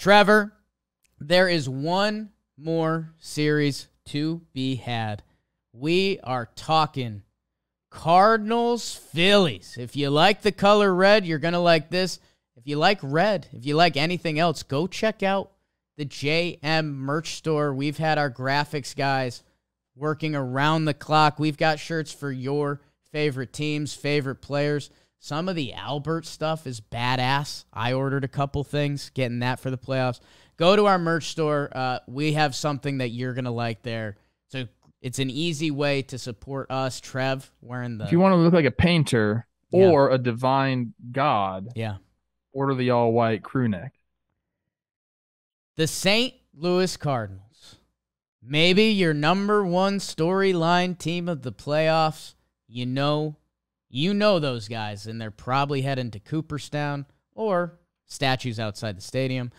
Trevor, there is one more series to be had. We are talking Cardinals, Phillies. If you like the color red, you're going to like this. If you like red, if you like anything else, go check out the JM merch store. We've had our graphics guys working around the clock. We've got shirts for your favorite teams, favorite players. Some of the Albert stuff is badass. I ordered a couple things, getting that for the playoffs. Go to our merch store. We have something that you're going to like there. So it's an easy way to support us. Trev, wearing the... If you want to look like a painter or a divine god, order the all-white crew neck. The St. Louis Cardinals. Maybe your number one storyline team of the playoffs. You know those guys, and they're probably heading to Cooperstown or statues outside the stadium.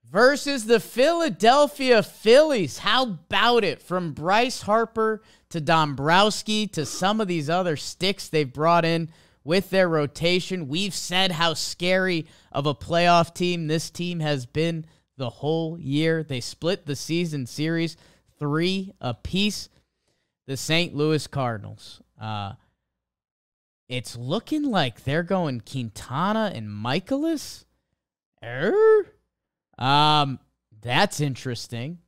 Versus the Philadelphia Phillies. How about it? From Bryce Harper to Dombrowski to some of these other sticks they've brought in with their rotation. We've said how scary of a playoff team this team has been the whole year. They split the season series 3 apiece. The St. Louis Cardinals. It's looking like they're going Quintana and Michaelis. That's interesting.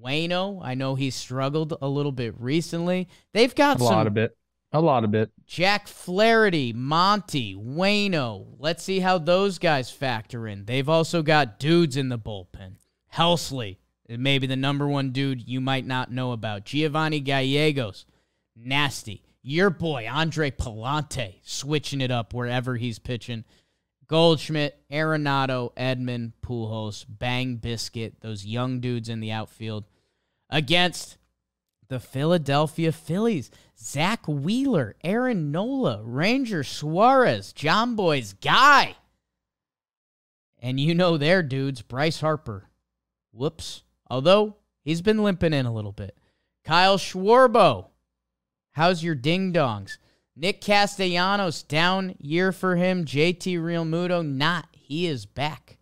Waino, I know he's struggled a little bit recently. They've got a lot of it. Jack Flaherty, Monty, Waino. Let's see how those guys factor in. They've also got dudes in the bullpen. Helsley, maybe the number one dude you might not know about. Giovanni Gallegos, nasty. Your boy, Andre Palante, switching it up wherever he's pitching. Goldschmidt, Arenado, Edman, Pujols, Bang Biscuit, those young dudes in the outfield. Against the Philadelphia Phillies, Zach Wheeler, Aaron Nola, Ranger Suarez, John Boy's guy. And you know their dudes, Bryce Harper. Whoops. Although, he's been limping in a little bit. Kyle Schwarbo. How's your ding-dongs? Nick Castellanos, down year for him. JT Realmuto, not. He is back.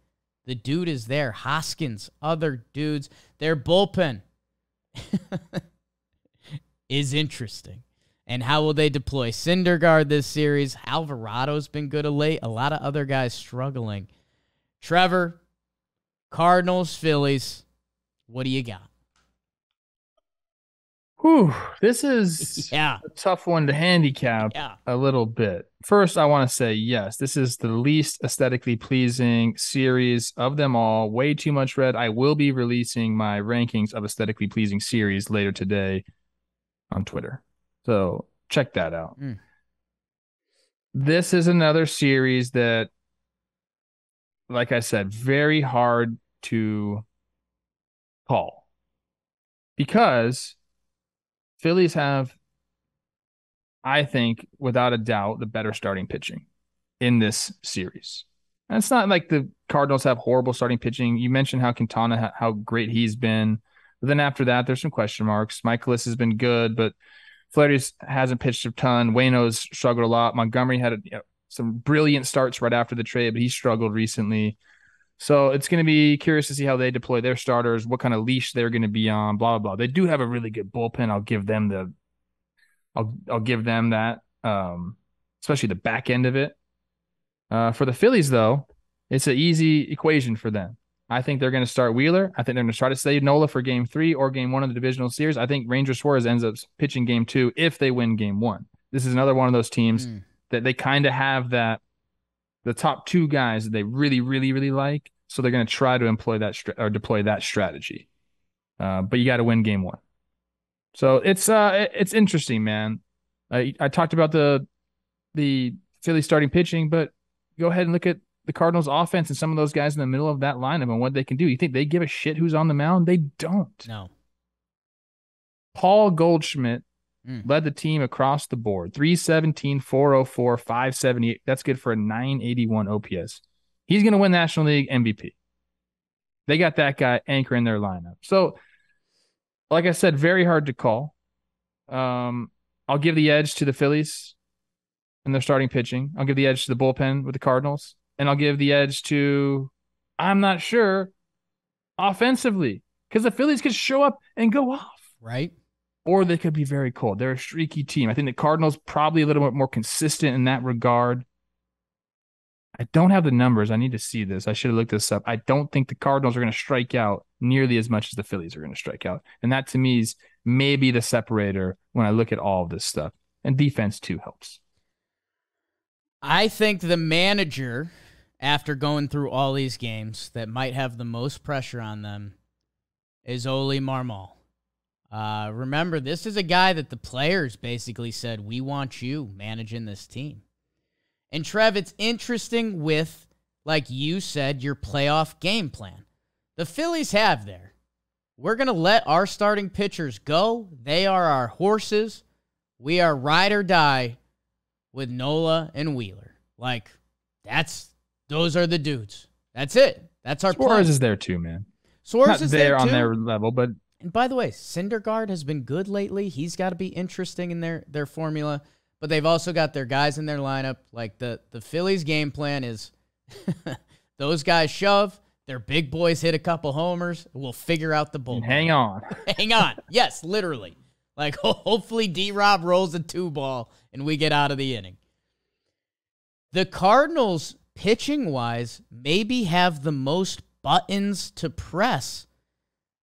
The dude is there. Hoskins, other dudes. Their bullpen is interesting. And how will they deploy Syndergaard this series? Alvarado's been good of late. A lot of other guys struggling. Trevor, Cardinals, Phillies, what do you got? Whew, this is a tough one to handicap a little bit. First, I want to say, yes, this is the least aesthetically pleasing series of them all. Way too much red. I will be releasing my rankings of aesthetically pleasing series later today on Twitter. So check that out. This is another series that, like I said, very hard to call because Phillies have, I think, without a doubt, the better starting pitching in this series. And it's not like the Cardinals have horrible starting pitching. You mentioned how Quintana, how great he's been. But then after that, there's some question marks. Michaelis has been good, but Flaherty hasn't pitched a ton. Waino's struggled a lot. Montgomery had some brilliant starts right after the trade, but he struggled recently. So it's going to be curious to see how they deploy their starters, what kind of leash they're going to be on, blah, blah, blah. They do have a really good bullpen. I'll give them that, especially the back end of it. For the Phillies, though, it's an easy equation for them. I think they're going to start Wheeler. I think they're going to try to save Nola for Game 3 or Game 1 of the divisional series. I think Ranger Suarez ends up pitching Game 2 if they win Game 1. This is another one of those teams that they kind of have that the top 2 guys that they really, really, really like. So they're going to try to employ that deploy that strategy. But you got to win Game 1. So it's interesting, man. I talked about the Philly starting pitching, but go ahead and look at the Cardinals offense and some of those guys in the middle of that lineup and what they can do. You think they give a shit who's on the mound? They don't. No. Paul Goldschmidt led the team across the board. 317, 404, 578. That's good for a 981 OPS. He's going to win National League MVP. They got that guy anchoring their lineup. So, like I said, very hard to call. I'll give the edge to the Phillies and their starting pitching. I'll give the edge to the bullpen with the Cardinals. And I'll give the edge to I'm not sure offensively because the Phillies could show up and go off. Right? Or they could be very cold. They're a streaky team. I think the Cardinals probably a little bit more consistent in that regard. I don't have the numbers. I need to see this. I should have looked this up. I don't think the Cardinals are going to strike out nearly as much as the Phillies are going to strike out. And that to me is maybe the separator when I look at all of this stuff. And defense too helps. I think the manager, after going through all these games, that might have the most pressure on them is Oli Marmol. Remember, this is a guy that the players basically said, we want you managing this team. And Trev, it's interesting with, like you said, your playoff game plan. The Phillies have there. We're going to let our starting pitchers go. They are our horses. We are ride or die with Nola and Wheeler. Like, those are the dudes. That's it. That's our plan. Suarez is there too, man. Suarez is there too. On their level, but... And by the way, Syndergaard has been good lately. He's got to be interesting in their formula. But they've also got their guys in their lineup. Like the Phillies' game plan is those guys shove, their big boys hit a couple homers, we'll figure out the bullpen. Hang on. Hang on. Yes, literally. Like hopefully D-Rob rolls a 2-ball and we get out of the inning. The Cardinals, pitching-wise, maybe have the most buttons to press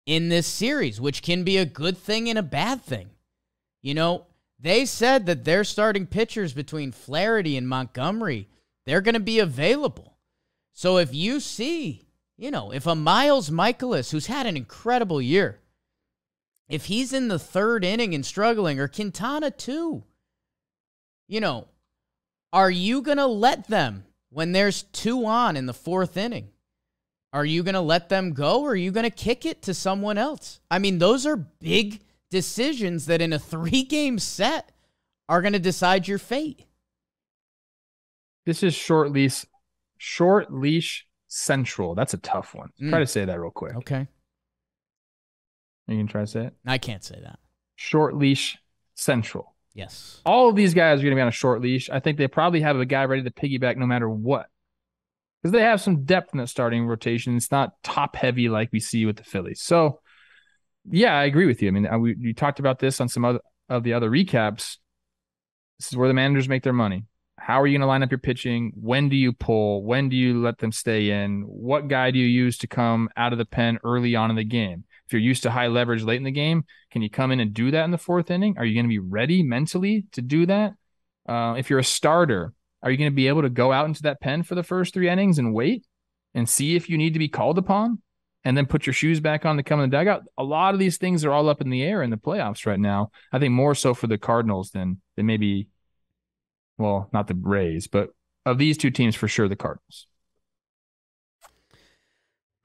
in this series, which can be a good thing and a bad thing. You know, they said that their starting pitchers between Flaherty and Montgomery, they're going to be available. So if you see, if a Miles Michaelis, who's had an incredible year, if he's in the third inning and struggling, or Quintana too, are you going to let them, when there's 2 on in the 4th inning, are you going to let them go, or are you going to kick it to someone else? I mean, those are big decisions that in a 3-game set are going to decide your fate. This is short leash central. That's a tough one. Try to say that real quick. Okay. You can try to say it? I can't say that. Short leash central. Yes. All of these guys are going to be on a short leash. I think they probably have a guy ready to piggyback no matter what. Because they have some depth in that starting rotation. It's not top heavy like we see with the Phillies. So, yeah, I agree with you. I mean, we talked about this on some of the other recaps. This is where the managers make their money. How are you going to line up your pitching? When do you pull? When do you let them stay in? What guy do you use to come out of the pen early on in the game? If you're used to high leverage late in the game, can you come in and do that in the 4th inning? Are you going to be ready mentally to do that? If you're a starter, are you going to be able to go out into that pen for the first 3 innings and wait and see if you need to be called upon and then put your shoes back on to come in the dugout? A lot of these things are all up in the air in the playoffs right now. I think more so for the Cardinals than maybe, well, not the Rays, but of these 2 teams, for sure, the Cardinals.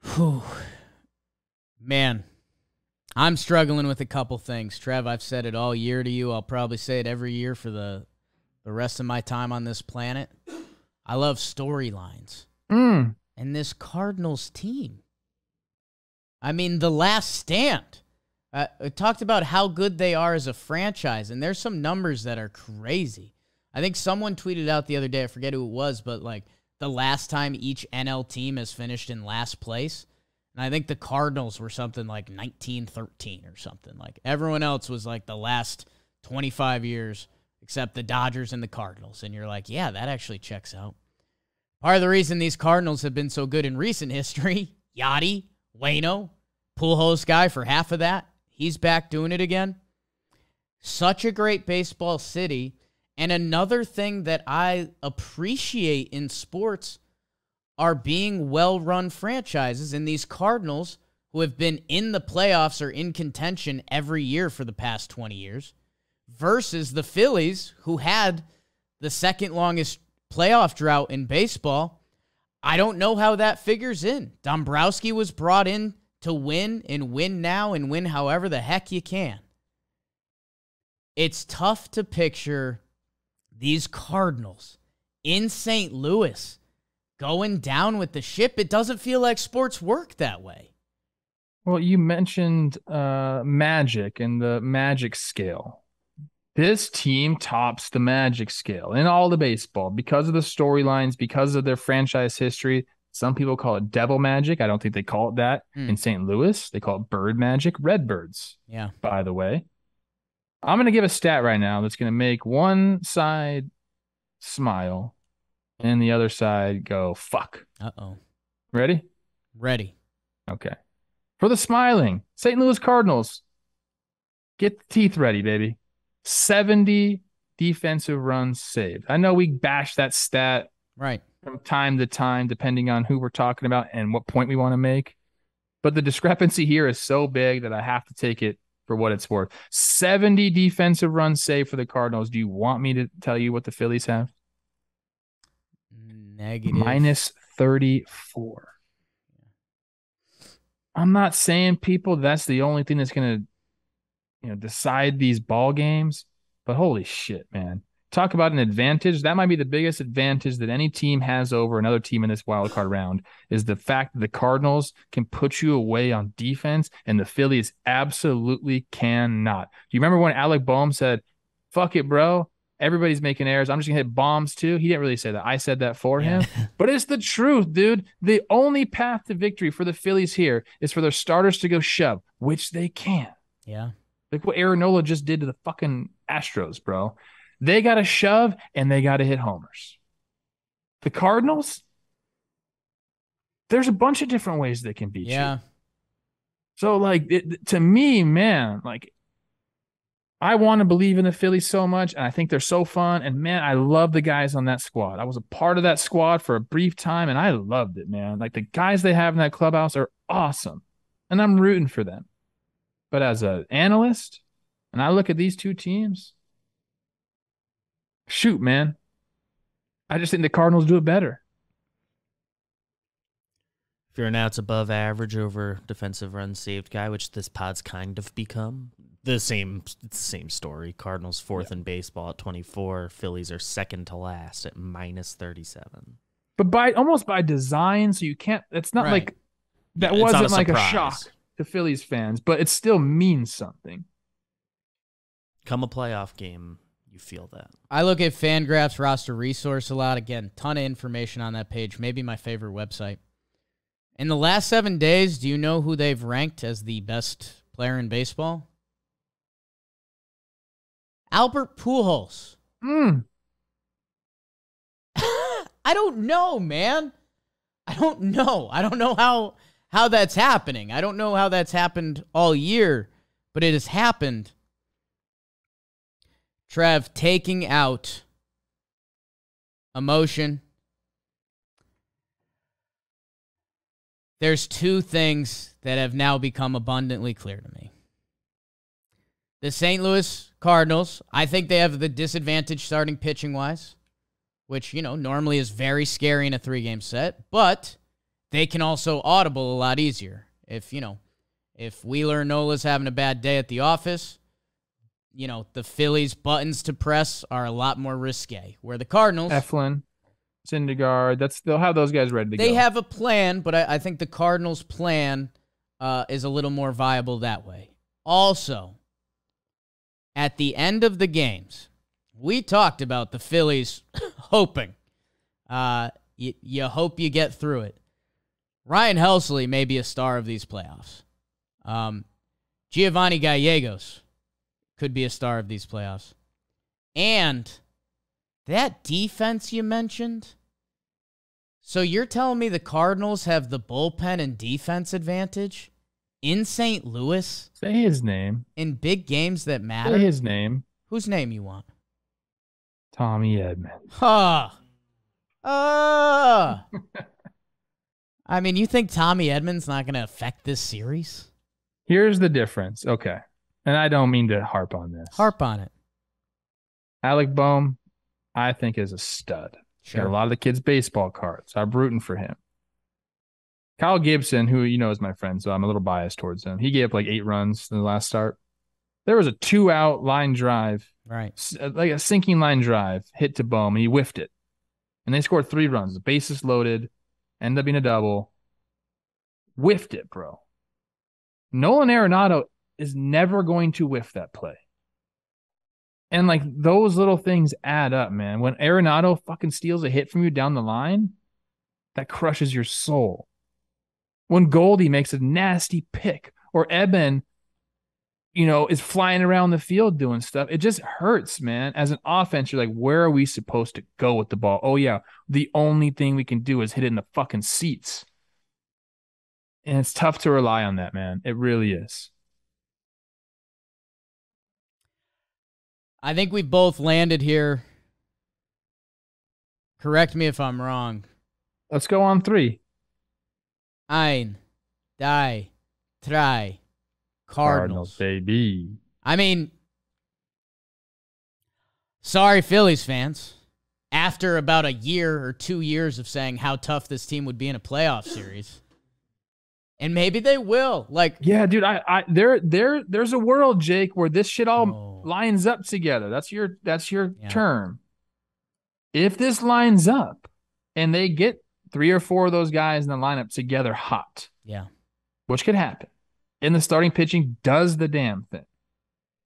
Whew. Man, I'm struggling with a couple things. Trev, I've said it all year to you. I'll probably say it every year for the rest of my time on this planet. I love storylines. And this Cardinals team. I mean, The Last Stand. I talked about how good they are as a franchise, and there's some numbers that are crazy. I think someone tweeted out the other day, I forget who it was, but like the last time each NL team has finished in last place. And I think the Cardinals were something like 1913 or something. Like everyone else was like the last 25 years, except the Dodgers and the Cardinals. And you're like, yeah, that actually checks out. Part of the reason these Cardinals have been so good in recent history, Yachty, Waino, Pujols guy for half of that. He's back doing it again. Such a great baseball city. And another thing that I appreciate in sports are being well-run franchises. And these Cardinals, who have been in the playoffs or in contention every year for the past 20 years, versus the Phillies, who had the second longest playoff drought in baseball. I don't know how that figures in. Dombrowski was brought in to win and win now and win however the heck you can. It's tough to picture these Cardinals in St. Louis going down with the ship. It doesn't feel like sports work that way. Well, you mentioned Magic and the Magic scale. This team tops the Magic scale in all the baseball because of the storylines, because of their franchise history. Some people call it devil magic. I don't think they call it that in St. Louis. They call it bird magic, Redbirds. Yeah. By the way, I'm going to give a stat right now that's going to make one side smile and the other side go, fuck. Uh-oh. Ready? Ready. Okay. For the smiling, St. Louis Cardinals, get the teeth ready, baby. 70 defensive runs saved. I know we bash that stat right from time to time, depending on who we're talking about and what point we want to make. But the discrepancy here is so big that I have to take it for what it's worth. 70 defensive runs saved for the Cardinals. Do you want me to tell you what the Phillies have? Negative. Minus 34. I'm not saying, people, that's the only thing that's going to decide these ball games, but holy shit, man. Talk about an advantage. That might be the biggest advantage that any team has over another team in this wild card round, is the fact that the Cardinals can put you away on defense and the Phillies absolutely cannot. Do you remember when Alec Boehm said, fuck it, bro, everybody's making errors, I'm just gonna hit bombs too? He didn't really say that. I said that for him. But it's the truth, dude. The only path to victory for the Phillies here is for their starters to go shove, which they can. Yeah. Like what Aaron Nola just did to the fucking Astros, bro. They got to shove and they got to hit homers. The Cardinals, there's a bunch of different ways they can beat you. So, like, to me, man, like, I want to believe in the Phillies so much, and I think they're so fun. And, man, I love the guys on that squad. I was a part of that squad for a brief time, and I loved it, man. Like, the guys they have in that clubhouse are awesome, and I'm rooting for them. But as an analyst, and I look at these two teams, shoot, man, I just think the Cardinals do it better. Figuring out it's above average over defensive runs saved guy, which this pod's kind of become. It's the same story. Cardinals fourth in baseball at 24. Phillies are second to last at minus 37. But almost by design, so you can't. It's not like that. Wasn't like a shock to Phillies fans, but it still means something. Come a playoff game, you feel that. I look at Fangraphs roster resource a lot. Again, ton of information on that page. Maybe my favorite website. In the last 7 days, do you know who they've ranked as the best player in baseball? Albert Pujols. I don't know, man. I don't know. I don't know how that's happening. I don't know how that's happened all year, but it has happened. Trev, taking out emotion. There's two things that have now become abundantly clear to me. The St. Louis Cardinals, I think they have the disadvantage starting pitching-wise, which, normally is very scary in a 3-game set, but they can also audible a lot easier. If Wheeler and Nola's having a bad day at the office, the Phillies' buttons to press are a lot more risque. Where the Cardinals... Eflin, Syndergaard, they'll have those guys ready to go. They have a plan, but I think the Cardinals' plan is a little more viable that way. Also, at the end of the games, we talked about the Phillies hoping. You hope you get through it. Ryan Helsley may be a star of these playoffs. Giovanni Gallegos could be a star of these playoffs. And that defense you mentioned, so you're telling me the Cardinals have the bullpen and defense advantage in St. Louis? Say his name. In big games that matter? Say his name. Whose name you want? Tommy Edman. I mean, you think Tommy Edman's not going to affect this series? Here's the difference. Okay. And I don't mean to harp on this. Harp on it. Alec Boehm, I think, is a stud. Sure. Got a lot of the kids' baseball cards. I'm rooting for him. Kyle Gibson, who is my friend, so I'm a little biased towards him. He gave up like 8 runs in the last start. There was a 2-out line drive, right? Like a sinking line drive, hit to Boehm, and he whiffed it. And they scored 3 runs. The bases loaded, ended up being a double. Whiffed it, bro. Nolan Arenado is never going to whiff that play. And like those little things add up, man. When Arenado fucking steals a hit from you down the line, that crushes your soul. When Goldie makes a nasty pick or Eben, is flying around the field doing stuff, it just hurts, man. As an offense, you're like, where are we supposed to go with the ball? Oh, yeah, the only thing we can do is hit it in the fucking seats. And it's tough to rely on that, man. It really is. I think we both landed here. Correct me if I'm wrong. Let's go on 3. Ein, die, drei, Cardinals. Baby. I mean, sorry, Phillies fans. After about a year or 2 years of saying how tough this team would be in a playoff series. And maybe they will. Yeah, dude, there's a world, Jake, where this shit all lines up together. That's your term. If this lines up and they get 3 or 4 of those guys in the lineup together hot, which could happen, and the starting pitching does the damn thing,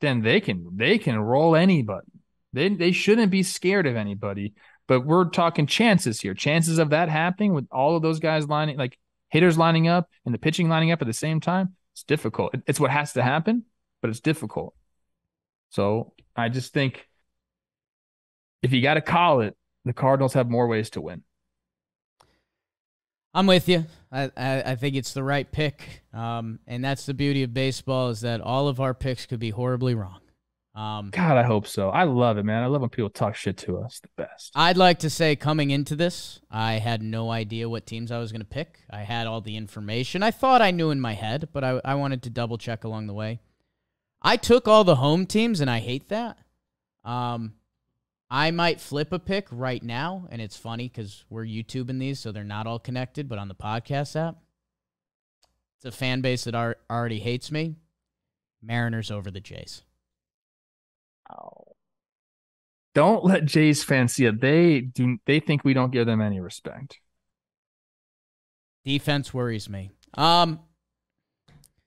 then they can roll anybody. They shouldn't be scared of anybody. But we're talking chances here. Chances of that happening with all of those guys lining, like hitters lining up and the pitching lining up at the same time. It's difficult. It's what has to happen, but it's difficult. So I just think if you got to call it, the Cardinals have more ways to win. I'm with you. I think it's the right pick. And that's the beauty of baseball, is that all of our picks could be horribly wrong. God, I hope so. I love it, man. I love when people talk shit to us. The best. I'd like to say, coming into this, I had no idea what teams I was going to pick. I had all the information. I thought I knew in my head, but I wanted to double check along the way. I took all the home teams, and I hate that. I might flip a pick right now, and it's funny because we're YouTubing these, so they're not all connected, but on the podcast app, it's a fan base that already hates me. Mariners over the Jays. Oh. Don't let Jays fans see it. They think we don't give them any respect. Defense worries me.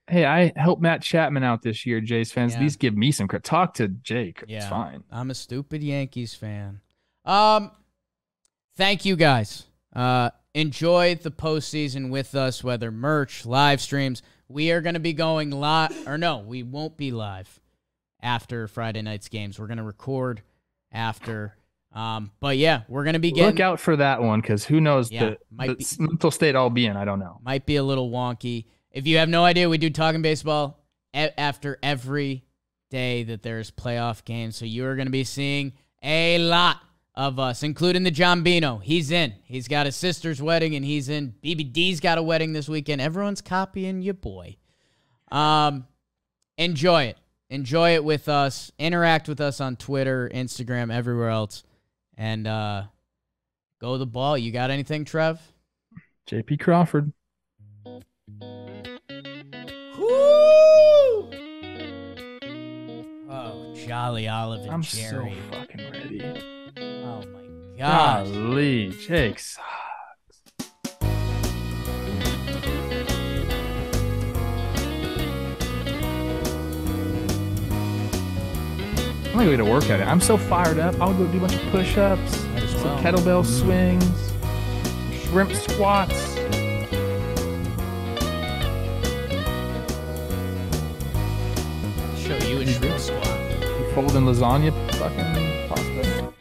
Hey, I helped Matt Chapman out this year, Jays fans. Yeah. At least give me some credit. Talk to Jake. Yeah, it's fine. I'm a stupid Yankees fan. Thank you guys. Enjoy the postseason with us, whether merch, live streams. We are going to be going live, or no, we won't be live after Friday night's games. We're going to record after. But yeah, we're going to be getting. Look out for that one, because who knows the mental state I'll be in. I don't know. Might be a little wonky. If you have no idea, we do Talkin Baseball after every day that there's playoff games. So you're going to be seeing a lot of us, including the John Bino. He's in. He's got his sister's wedding, and he's in. BBD's got a wedding this weekend. Everyone's copying your boy. Enjoy it. Enjoy it with us. Interact with us on Twitter, Instagram, everywhere else. And go the ball. You got anything, Trev? JP Crawford. Woo! Oh, Jolly Olive and I'm Jerry. so fucking ready. Oh, my God. Golly, Jake sucks. I'm gonna go get a workout. I'm so fired up. I'll go do a bunch of push-ups, some kettlebell swings, shrimp squats. Show you a shrimp squat. You folding lasagna fucking pasta.